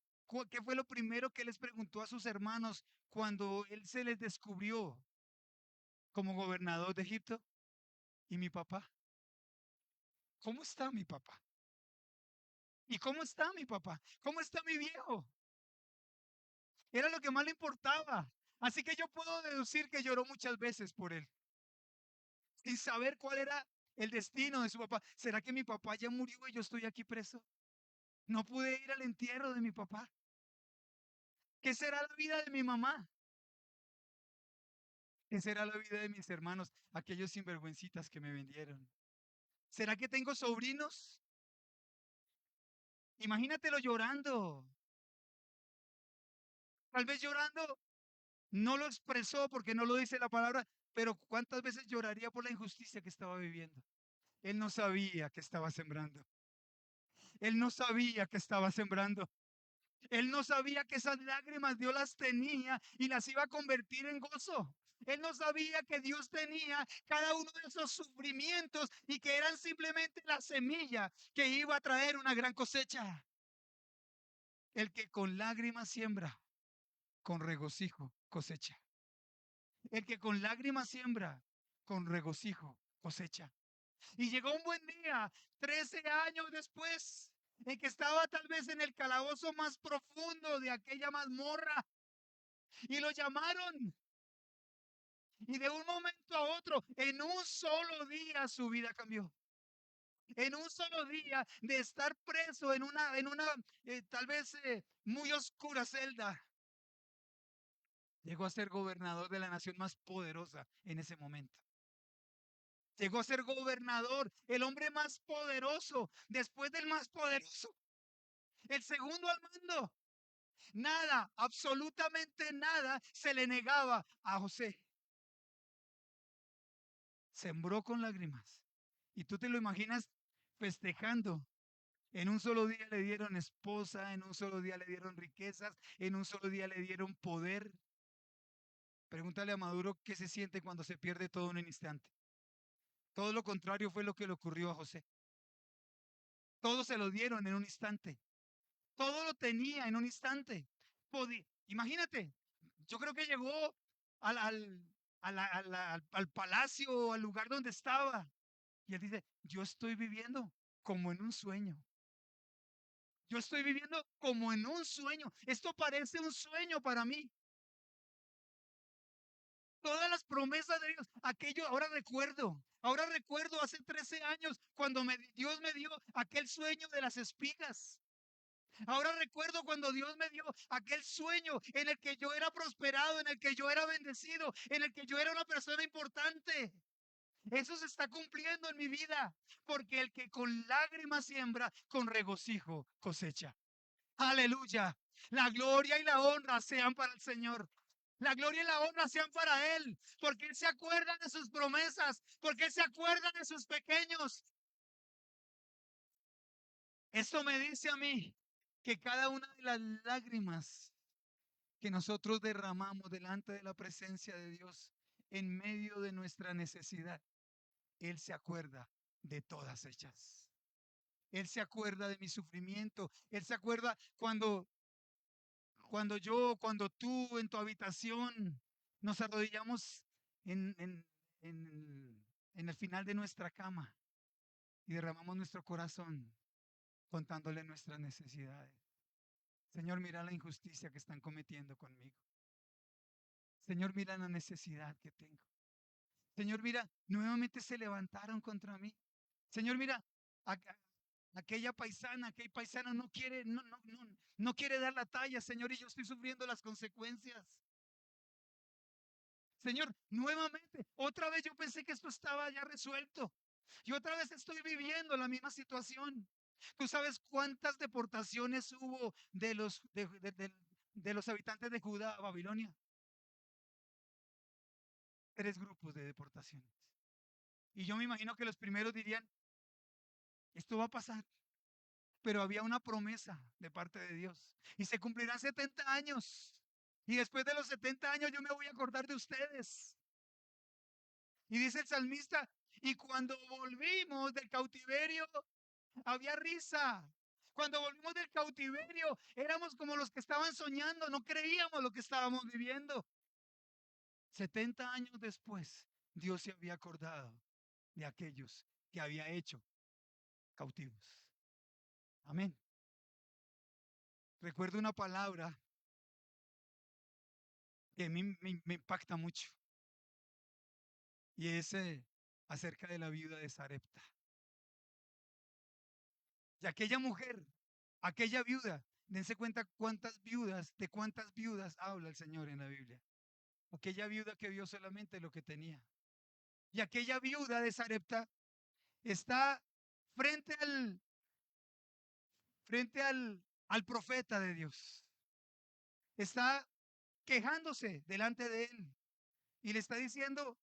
qué fue lo primero que les preguntó a sus hermanos cuando él se les descubrió como gobernador de Egipto. ¿Y mi papá? ¿Cómo está mi papá? ¿Y cómo está mi papá? ¿Cómo está mi viejo? Era lo que más le importaba. Así que yo puedo deducir que lloró muchas veces por él, sin saber cuál era el destino de su papá. ¿Será que mi papá ya murió y yo estoy aquí preso? No pude ir al entierro de mi papá. ¿Qué será la vida de mi mamá? ¿Qué será la vida de mis hermanos, aquellos sinvergüencitas que me vendieron? ¿Será que tengo sobrinos? Imagínatelo llorando. Tal vez llorando, no lo expresó porque no lo dice la palabra, pero ¿cuántas veces lloraría por la injusticia que estaba viviendo? Él no sabía que estaba sembrando. Él no sabía que estaba sembrando. Él no sabía que esas lágrimas Dios las tenía y las iba a convertir en gozo. Él no sabía que Dios tenía cada uno de esos sufrimientos y que eran simplemente la semilla que iba a traer una gran cosecha. El que con lágrimas siembra, con regocijo cosecha. El que con lágrimas siembra, con regocijo cosecha. Y llegó un buen día, 13 años después, en que estaba tal vez en el calabozo más profundo de aquella mazmorra, y lo llamaron. Y de un momento a otro, en un solo día, su vida cambió. En un solo día de estar preso en una tal vez muy oscura celda, llegó a ser gobernador de la nación más poderosa en ese momento. Llegó a ser gobernador, el hombre más poderoso, después del más poderoso, el segundo al mando. Nada, absolutamente nada se le negaba a José. Sembró con lágrimas. Y tú te lo imaginas festejando. En un solo día le dieron esposa, en un solo día le dieron riquezas, en un solo día le dieron poder. Pregúntale a Maduro qué se siente cuando se pierde todo en un instante. Todo lo contrario fue lo que le ocurrió a José. Todo se lo dieron en un instante. Todo lo tenía en un instante. Imagínate, yo creo que llegó al palacio, al lugar donde estaba. Y él dice, yo estoy viviendo como en un sueño. Yo estoy viviendo como en un sueño. Esto parece un sueño para mí. Todas las promesas de Dios, aquello, ahora recuerdo hace 13 años cuando Dios me dio aquel sueño de las espigas. Ahora recuerdo cuando Dios me dio aquel sueño en el que yo era prosperado, en el que yo era bendecido, en el que yo era una persona importante. Eso se está cumpliendo en mi vida, porque el que con lágrimas siembra, con regocijo cosecha. Aleluya. La gloria y la honra sean para el Señor. La gloria y la honra sean para Él, porque Él se acuerda de sus promesas, porque Él se acuerda de sus pequeños. Esto me dice a mí que cada una de las lágrimas que nosotros derramamos delante de la presencia de Dios en medio de nuestra necesidad, Él se acuerda de todas ellas. Él se acuerda de mi sufrimiento. Él se acuerda cuando tú en tu habitación nos arrodillamos en, en, en el final de nuestra cama y derramamos nuestro corazón contándole nuestras necesidades. Señor, mira la injusticia que están cometiendo conmigo. Señor, mira la necesidad que tengo. Señor, mira, nuevamente se levantaron contra mí. Señor, mira, aquella paisana, aquel paisano no quiere dar la talla, Señor, y yo estoy sufriendo las consecuencias. Señor, nuevamente, otra vez yo pensé que esto estaba ya resuelto. Y otra vez estoy viviendo la misma situación. ¿Tú sabes cuántas deportaciones hubo de los habitantes de Judá a Babilonia? 3 grupos de deportaciones. Y yo me imagino que los primeros dirían, esto va a pasar. pero había una promesa de parte de Dios. Y se cumplirán 70 años. Y después de los 70 años yo me voy a acordar de ustedes. Y dice el salmista, y cuando volvimos del cautiverio, había risa. Cuando volvimos del cautiverio, éramos como los que estaban soñando, no creíamos lo que estábamos viviendo. 70 años después, Dios se había acordado de aquellos que había hecho cautivos. Amén. Recuerdo una palabra que a mí me impacta mucho y es acerca de la viuda de Sarepta. Y aquella mujer, aquella viuda, dense cuenta de cuántas viudas habla el Señor en la Biblia. Aquella viuda que vio solamente lo que tenía. Y aquella viuda de Sarepta está frente al profeta de Dios. Está quejándose delante de él y le está diciendo,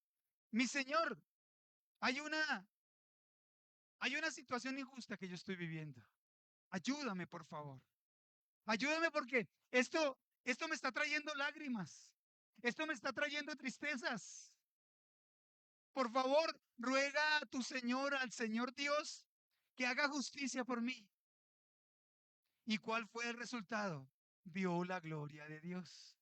mi Señor, hay una, hay una situación injusta que yo estoy viviendo. Ayúdame, por favor. Ayúdame porque esto me está trayendo lágrimas. Esto me está trayendo tristezas. Por favor, ruega a tu Señor, al Señor Dios, que haga justicia por mí. ¿Y cuál fue el resultado? Vio la gloria de Dios.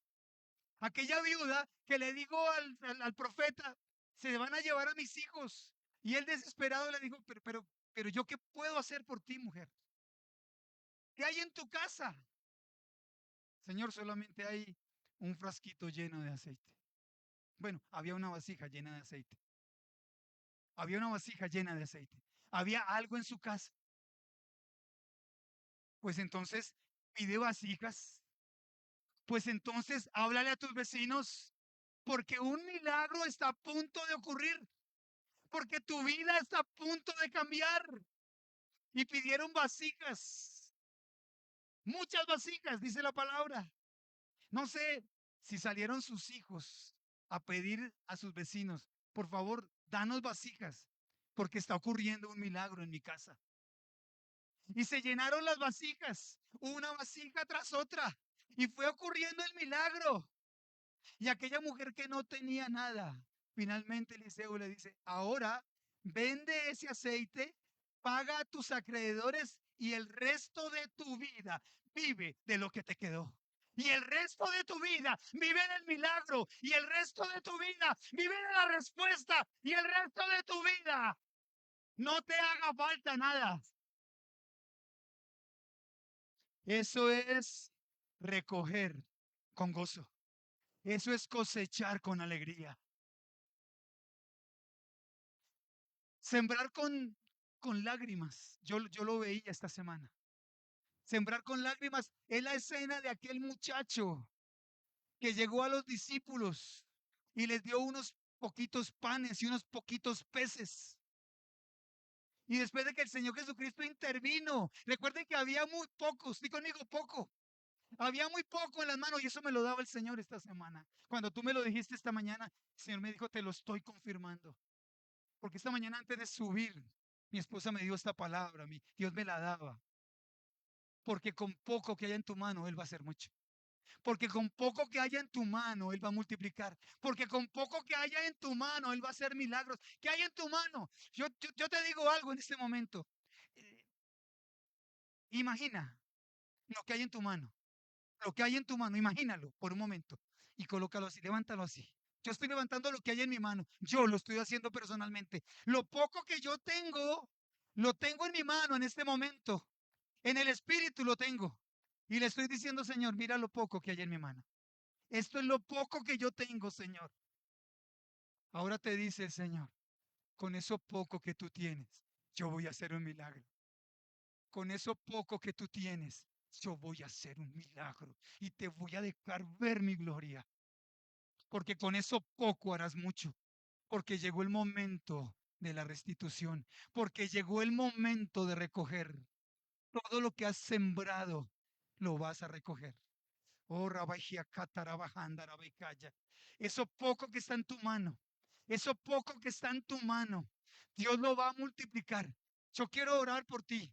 Aquella viuda que le dijo al profeta, se van a llevar a mis hijos. Y él desesperado le dijo, pero yo qué puedo hacer por ti, mujer. ¿Qué hay en tu casa? Señor, solamente hay un frasquito lleno de aceite. Bueno, había una vasija llena de aceite. Había una vasija llena de aceite. Había algo en su casa. Pues entonces pide vasijas. Pues entonces háblale a tus vecinos. Porque un milagro está a punto de ocurrir. Porque tu vida está a punto de cambiar. Y pidieron vasijas. Muchas vasijas, dice la palabra. No sé si salieron sus hijos a pedir a sus vecinos, por favor, danos vasijas, porque está ocurriendo un milagro en mi casa. Y se llenaron las vasijas, una vasija tras otra, y fue ocurriendo el milagro. Y aquella mujer que no tenía nada, finalmente Eliseo le dice, ahora vende ese aceite, paga a tus acreedores y el resto de tu vida vive de lo que te quedó. Y el resto de tu vida vive del milagro. Y el resto de tu vida vive de la respuesta. Y el resto de tu vida no te haga falta nada. Eso es recoger con gozo. Eso es cosechar con alegría. Sembrar con lágrimas. Yo lo veía esta semana. Sembrar con lágrimas es la escena de aquel muchacho que llegó a los discípulos y les dio unos poquitos panes y unos poquitos peces. Y después de que el Señor Jesucristo intervino, recuerden que había muy pocos, di conmigo poco, había muy poco en las manos y eso me lo daba el Señor esta semana. Cuando tú me lo dijiste esta mañana, el Señor me dijo, te lo estoy confirmando. Porque esta mañana antes de subir, mi esposa me dio esta palabra, Dios me la daba. Porque con poco que haya en tu mano, Él va a hacer mucho. Porque con poco que haya en tu mano, Él va a multiplicar. Porque con poco que haya en tu mano, Él va a hacer milagros. ¿Qué hay en tu mano? Yo te digo algo en este momento. Eh, Imagina lo que hay en tu mano. Lo que hay en tu mano, imagínalo por un momento. Y colócalo así, levántalo así. Yo estoy levantando lo que hay en mi mano. Yo lo estoy haciendo personalmente. Lo poco que yo tengo, lo tengo en mi mano en este momento. En el espíritu lo tengo. Y le estoy diciendo, Señor, mira lo poco que hay en mi mano. Esto es lo poco que yo tengo, Señor. Ahora te dice el Señor, con eso poco que tú tienes, yo voy a hacer un milagro. Con eso poco que tú tienes, yo voy a hacer un milagro y te voy a dejar ver mi gloria. Porque con eso poco harás mucho. Porque llegó el momento de la restitución. Porque llegó el momento de recoger. Todo lo que has sembrado, lo vas a recoger. Oh, Rabajia Catarabajanda, Rabaicaya. Eso poco que está en tu mano, eso poco que está en tu mano, Dios lo va a multiplicar. Yo quiero orar por ti.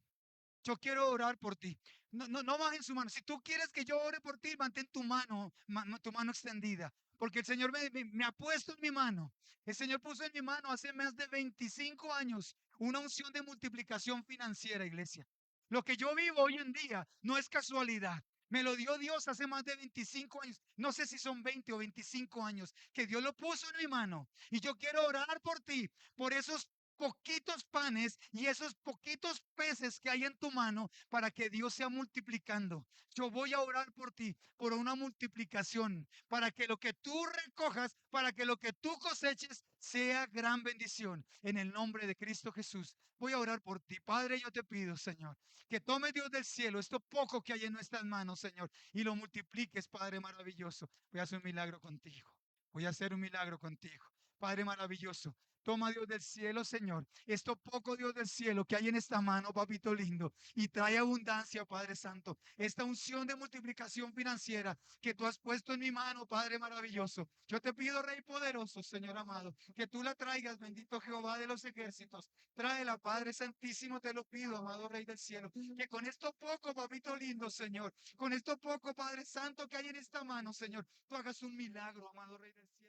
Yo quiero orar por ti. No bajen su mano. Si tú quieres que yo ore por ti, mantén tu mano, tu mano extendida. Porque el Señor me ha puesto en mi mano. El Señor puso en mi mano hace más de 25 años una unción de multiplicación financiera, iglesia. Lo que yo vivo hoy en día no es casualidad. Me lo dio Dios hace más de 25 años. No sé si son 20 o 25 años que Dios lo puso en mi mano. Y yo quiero orar por ti, por esos poquitos panes y esos poquitos peces que hay en tu mano para que Dios sea multiplicando. Yo voy a orar por ti, por una multiplicación, para que lo que tú recojas, para que lo que tú coseches sea gran bendición. En el nombre de Cristo Jesús, voy a orar por ti. Padre, yo te pido, Señor, que tome Dios del cielo esto poco que hay en nuestras manos, Señor, y lo multipliques, Padre maravilloso. Voy a hacer un milagro contigo. Voy a hacer un milagro contigo. Padre maravilloso, toma, Dios del cielo, Señor, esto poco, Dios del cielo, que hay en esta mano, papito lindo, y trae abundancia, Padre Santo. Esta unción de multiplicación financiera que tú has puesto en mi mano, Padre maravilloso. Yo te pido, Rey poderoso, Señor amado, que tú la traigas, bendito Jehová de los ejércitos. Tráela, Padre Santísimo, te lo pido, amado Rey del cielo. Que con esto poco, papito lindo, Señor, con esto poco, Padre Santo, que hay en esta mano, Señor, tú hagas un milagro, amado Rey del cielo.